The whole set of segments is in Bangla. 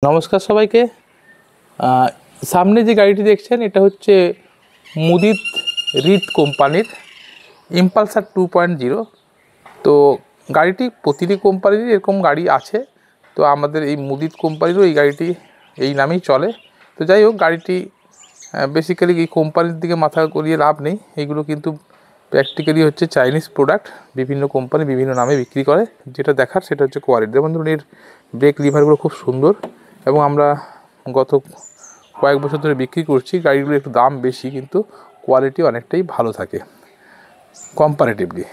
নমস্কার সবাইকে। সামনে যে গাড়িটি দেখছেন এটা হচ্ছে মুদিত রিট কোম্পানির ইম্পালসার 2.0। তো গাড়িটি প্রতিটি কোম্পানির এরকম গাড়ি আছে, তো আমাদের এই মুদিত কোম্পানিরও এই গাড়িটি এই নামেই চলে। তো যাই হোক, গাড়িটি বেসিক্যালি এই কোম্পানির দিকে মাথা গলিয়ে লাভ নেই, এইগুলো কিন্তু প্র্যাকটিক্যালি হচ্ছে চাইনিজ প্রোডাক্ট। বিভিন্ন কোম্পানি বিভিন্ন নামে বিক্রি করে, যেটা দেখার সেটা হচ্ছে কোয়ালিটি। যেমন ধরুন এর ব্রেক লিভারগুলো খুব সুন্দর, এবং আমরা গত কয়েক বছর ধরে বিক্রি করছি। গাড়িগুলো একটু দাম বেশি, কিন্তু কোয়ালিটি অনেকটাই ভালো থাকে কম্পারেটিভলি।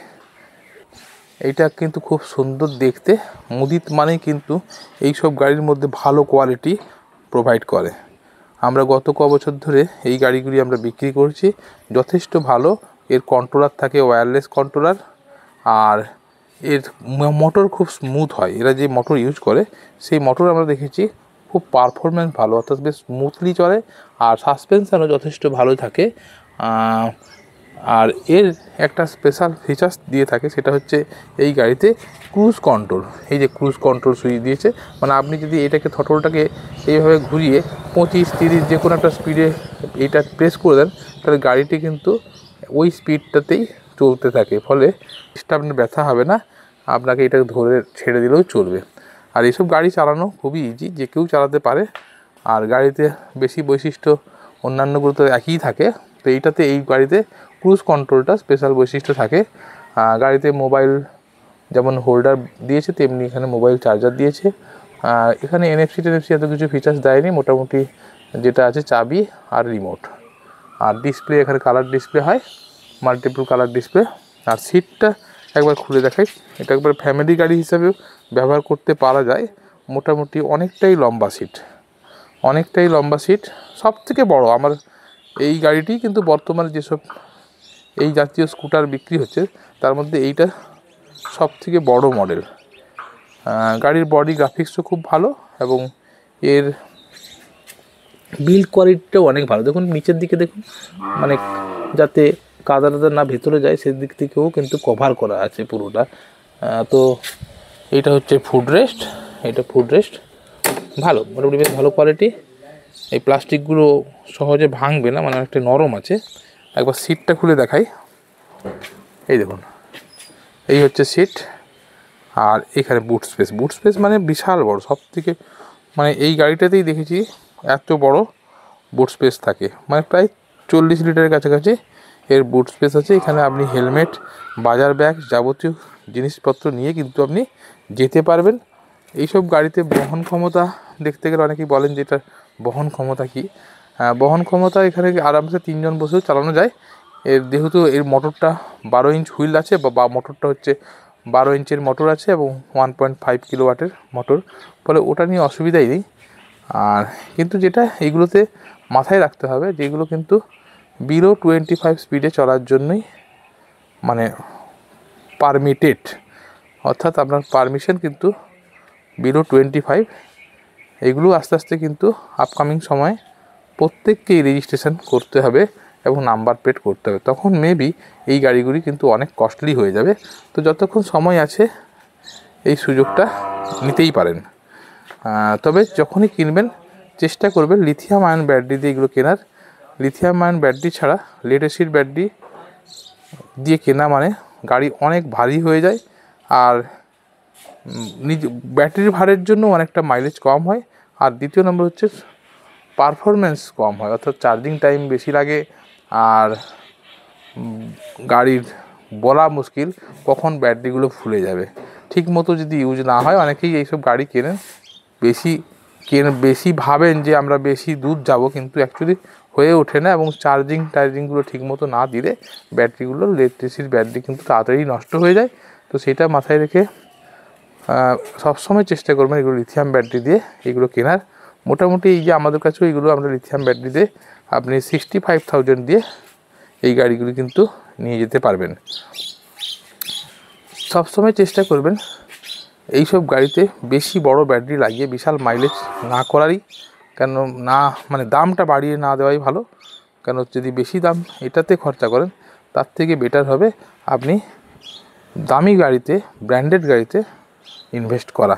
এইটা কিন্তু খুব সুন্দর দেখতে। মুদিত মানেই কিন্তু এইসব গাড়ির মধ্যে ভালো কোয়ালিটি প্রোভাইড করে। আমরা গত ক বছর ধরে এই গাড়িগুলি আমরা বিক্রি করছি, যথেষ্ট ভালো। এর কন্ট্রোলার থাকে ওয়্যারলেস কন্ট্রোলার, আর এর মোটর খুব স্মুথ হয়। এরা যে মোটর ইউজ করে সেই মোটর আমরা দেখেছি খুব পারফরমেন্স ভালো, অর্থাৎ বেশ স্মুথলি চলে, আর সাসপেনশনও যথেষ্ট ভালো থাকে। আর এর একটা স্পেশাল ফিচার্স দিয়ে থাকে, সেটা হচ্ছে এই গাড়িতে ক্রুজ কন্ট্রোল। এই যে ক্রুজ কন্ট্রোল সুইচ দিয়েছে, মানে আপনি যদি এটাকে থটলটাকে এইভাবে ঘুরিয়ে 25-30 যে কোনো একটা স্পিডে এইটা প্রেস করে দেন, তাহলে গাড়িটি কিন্তু ওই স্পিডটাতেই চলতে থাকে, ফলে আপনার ব্যথা হবে না, আপনাকে এটাকে ধরে ছেড়ে দিলেও চলবে। আর এইসব গাড়ি চালানো খুবই ইজি, যে কেউ চালাতে পারে। আর গাড়িতে বেশি বৈশিষ্ট্য অন্যান্যগুলো তো একই থাকে, তো এইটাতে এই গাড়িতে ক্রুজ কন্ট্রোলটা স্পেশাল বৈশিষ্ট্য থাকে। গাড়িতে মোবাইল যেমন হোল্ডার দিয়েছে, তেমনি এখানে মোবাইল চার্জার দিয়েছে। এখানে NFC এত কিছু ফিচার্স দেয়নি, মোটামুটি যেটা আছে চাবি আর রিমোট। আর ডিসপ্লে এখানে কালার ডিসপ্লে হয়, মাল্টিপল কালার ডিসপ্লে। আর সিটটা একবার খুলে দেখাই, এটা একবার ফ্যামিলি গাড়ি হিসাবেও ব্যবহার করতে পারা যায়। মোটামুটি অনেকটাই লম্বা সিট, সব থেকে বড় আমার এই গাড়িটি। কিন্তু বর্তমানে যেসব এই জাতীয় স্কুটার বিক্রি হচ্ছে, তার মধ্যে এইটা সব থেকে বড় মডেল। গাড়ির বডি গ্রাফিক্সও খুব ভালো, এবং এর বিল্ড কোয়ালিটিটাও অনেক ভালো। দেখুন নিচের দিকে দেখুন, মানে যাতে কাদা না ভেতরে যায় সেদিক থেকেও কিন্তু কভার করা আছে পুরোটা। তো এইটা হচ্ছে ফুড রেস্ট ভালো, মোটামুটি বেশ ভালো কোয়ালিটি। এই প্লাস্টিকগুলো সহজে ভাঙবে না, মানে অনেকটা নরম আছে। একবার সিটটা খুলে দেখাই, এই দেখুন, এই হচ্ছে সিট। আর এখানে বুট স্পেস মানে বিশাল বড়, সব থেকে মানে এই গাড়িটাতেই দেখেছি এত বড় বুট স্পেস থাকে, মানে প্রায় 40 লিটারের কাছাকাছি এর বুট স্পেস আছে। এখানে আপনি হেলমেট, বাজার ব্যাগ, যাবতীয় জিনিসপত্র নিয়ে কিন্তু আপনি যেতে পারবেন। এইসব গাড়িতে বহন ক্ষমতা দেখতে গেলে অনেকেই বলেন যে এটা বহন ক্ষমতা কী। বহন ক্ষমতা এখানে আরামসে 3 জন বসেও চালানো যায়। যেহেতু এর মোটরটা 12 ইঞ্চ হুইল আছে, বা মোটরটা হচ্ছে 12 ইঞ্চের মোটর আছে, এবং 1.5 কিলোওয়াটের মোটর, ফলে ওটা নিয়ে অসুবিধাই নেই। আর কিন্তু যেটা এইগুলোতে মাথায় রাখতে হবে, যেগুলো কিন্তু বিলো 25 স্পিডে চলার জন্যই মানে পারমিটেড, অর্থাৎ আপনার পারমিশন কিন্তু বিলো 25। এগুলো আস্তে আস্তে কিন্তু আপকামিং সময়ে প্রত্যেককেই রেজিস্ট্রেশন করতে হবে এবং নাম্বার প্লেট করতে হবে। তখন মেবি এই গাড়িগুলি কিন্তু অনেক কস্টলি হয়ে যাবে। তো যতক্ষণ সময় আছে এই সুযোগটা নিতেই পারেন। তবে যখনই কিনবেন চেষ্টা করবেন লিথিয়াম আয়ন ব্যাটারি দিয়ে এগুলো কেনার। লিথিয়াম আয়ন ব্যাটারি ছাড়া লেড অ্যাসিড ব্যাটারি দিয়ে কেনা মানে গাড়ি অনেক ভারী হয়ে যায়, আর ব্যাটারির ভারের জন্য অনেকটা মাইলেজ কম হয়। আর দ্বিতীয় নম্বর হচ্ছে পারফরমেন্স কম হয়, অর্থাৎ চার্জিং টাইম বেশি লাগে। আর গাড়ির বলা মুশকিল কখন ব্যাটারিগুলো ফুলে যাবে। ঠিক মতো যদি ইউজ না হয়, অনেকেই এইসব গাড়ি কেনেন বেশি ভাবেন যে আমরা বেশি দূর যাব, কিন্তু অ্যাকচুয়ালি হয়ে ওঠে না। এবং চার্জিংগুলো ঠিক মতো না দিলে ব্যাটারিগুলো ইলেকট্রিসিটির ব্যাটারি কিন্তু তাড়াতাড়ি নষ্ট হয়ে যায়। তো সেটা মাথায় রেখে সবসময় চেষ্টা করবেন এগুলো লিথিয়াম ব্যাটারি দিয়ে এগুলো কেনার। মোটামুটি এই যে আমাদের কাছেও এইগুলো আমরা লিথিয়াম ব্যাটারি দিয়ে আপনি 65,000 দিয়ে এই গাড়িগুলি কিন্তু নিয়ে যেতে পারবেন। সবসময় চেষ্টা করবেন এইসব গাড়িতে বেশি বড় ব্যাটারি লাগিয়ে বিশাল মাইলেজ না করারই, কেন না মানে দামটা বাড়িয়ে না দেওয়াই ভালো। কেন যদি বেশি দাম এটাতে খরচা করেন, তার থেকে বেটার হবে আপনি দামি গাড়িতে, ব্র্যান্ডেড গাড়িতে ইনভেস্ট করা।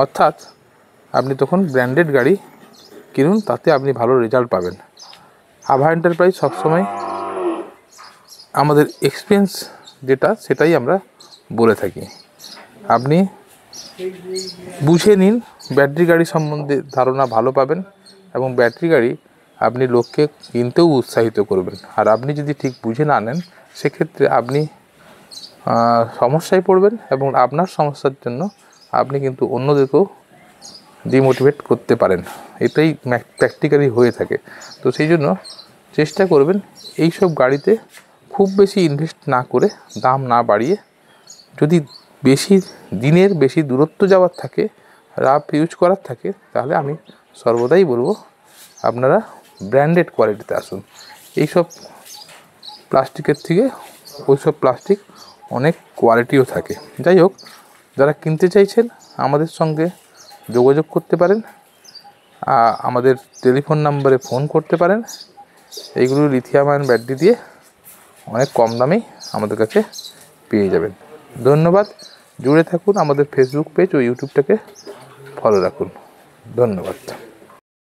অর্থাৎ আপনি তখন ব্র্যান্ডেড গাড়ি কিনুন, তাতে আপনি ভালো রেজাল্ট পাবেন। আভা এন্টারপ্রাইজ সবসময় আমাদের এক্সপিরিয়েন্স যেটা সেটাই আমরা বলে থাকি। আপনি বুঝে নিন, ব্যাটারি গাড়ি সম্বন্ধে ধারণা ভালো পাবেন এবং ব্যাটারি গাড়ি আপনি লোককে কিনতেও উৎসাহিত করবেন। আর আপনি যদি ঠিক বুঝে না নেন, সেক্ষেত্রে আপনি সমস্যায় পড়বেন এবং আপনার সমস্যার জন্য আপনি কিন্তু অন্যদেরকেও ডিমোটিভেট করতে পারেন। এটাই প্র্যাকটিক্যালি হয়ে থাকে। তো সেই জন্য চেষ্টা করবেন এই সব গাড়িতে খুব বেশি ইনভেস্ট না করে, দাম না বাড়িয়ে, যদি বেশি দিনের বেশি দূরত্ব যাওয়ার থাকে, রাফ ইউজ করার থাকে, তাহলে আমি সর্বদাই বলবো আপনারা ব্র্যান্ডেড কোয়ালিটিতে আসুন। এইসব প্লাস্টিকের থেকে ওইসব প্লাস্টিক অনেক কোয়ালিটিও থাকে। যাই হোক, যারা কিনতে চাইছেন আমাদের সঙ্গে যোগাযোগ করতে পারেন, আমাদের টেলিফোন নাম্বারে ফোন করতে পারেন। এইগুলো লিথিয়াম আয়ন ব্যাটারি দিয়ে অনেক কম দামেই আমাদের কাছে পেয়ে যাবেন। ধন্যবাদ। জুড়ে থাকুন, আমাদের ফেসবুক পেজ ও ইউটিউবটাকে ফলো রাখুন। ধন্যবাদ।